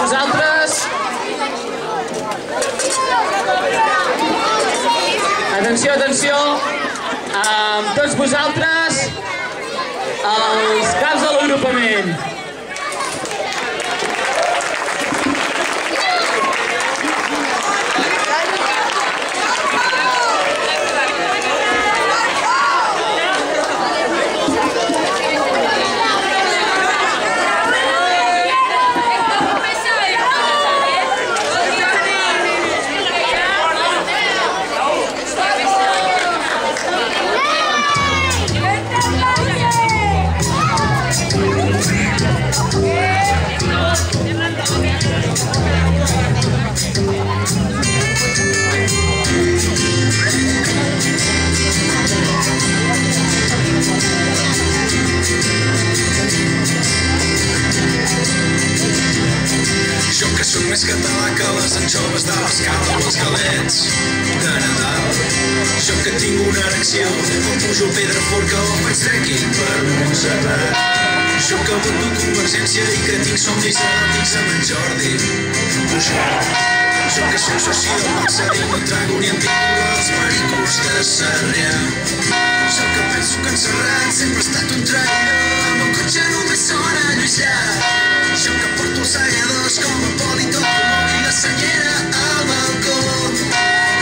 vosaltres. Atenció, atenció. Amb tots vosaltres, els caps de l'agrupament. Soc més català que les anxoves de l'Escala o els galets de Nadal. Jo que tinc una erecció quan pujo pedra forca o faig trekking per Montserrat. Jo que voto Convergència i que tinc somnis eròtics amb en Jordi Pujol. Jo que soc soci del Barça i no trago ni en tinc els pericos de Sarrià. Jo que penso que en Serrat sempre ha estat un traïdor, el meu cotxe només sona Lluís. Jo que porto els segadors com a poli tot el món i la senyera al balcó.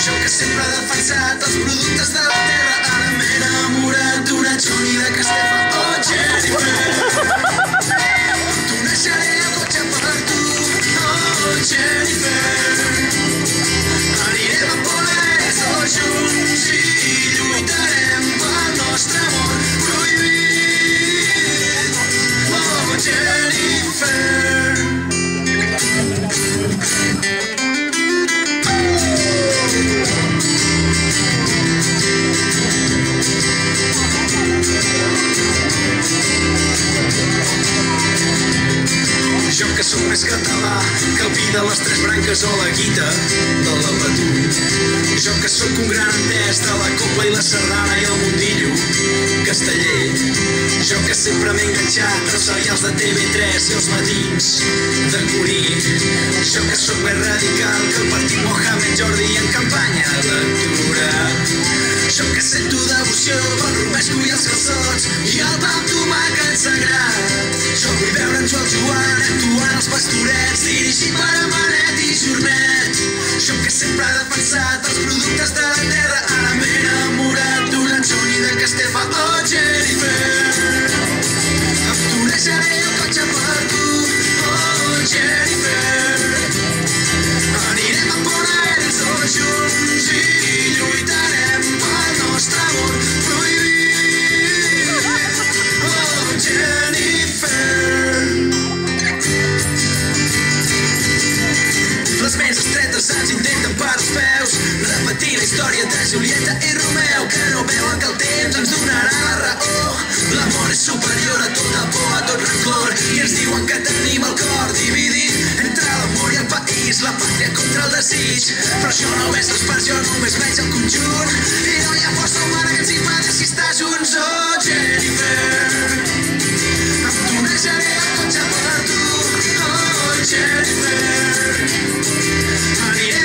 Jo que sempre he defensat els productes de la terra, ara m'he enamorat d'una Johnny de Castefa o Jennifer. T'uneixeré el cotxe per tu, oh Jennifer. Anirem a Polès tots junts i lluitarem pel nostre amor prohibit, oh Jennifer. Jo que sóc més català que el vi de les tres branques o la guita de la Batut. Jo que sóc un gran entès de la copla i la sardana i el mundillo casteller. Jo que sempre m'he enganxat als serials de TV3 i els matins de Curí. Jo que sóc més radical que el partit Mohamed Jordi en campanya electoral. Jo que sento devoció pel romesco i els calçots i el pa amb tomàquet sagrat. Jo vull veure en Joan actuant als Pastorets, dirigit per en Benet i Jornet. Jo que sempre he defensat els productes de la terra, ara m'he enamorat d'una Johnny de Castefa o Jennifer. Em coneixeré el cotxe per tu, oh Jennifer. Anirem a Polès tots junts i lluitarem pel nostre amor prohibit, oh Jennifer. Les més estretes ens intenten per als peus, repetir la història de Julieta i Romeu, que no veuen que el temps ens donarà la raó. L'amor és superior a tota por, a tot rancor, i ens diuen que tenim el cor dividit entre l'amor i el país, la pàtria contra el desig. Però això no és l'expressió, només veig el conjunt, i no hi ha força humana que ens impedeixi estar junts, oh Jennifer. Em coneixeré el cotxe per tu, oh Jennifer. Aniré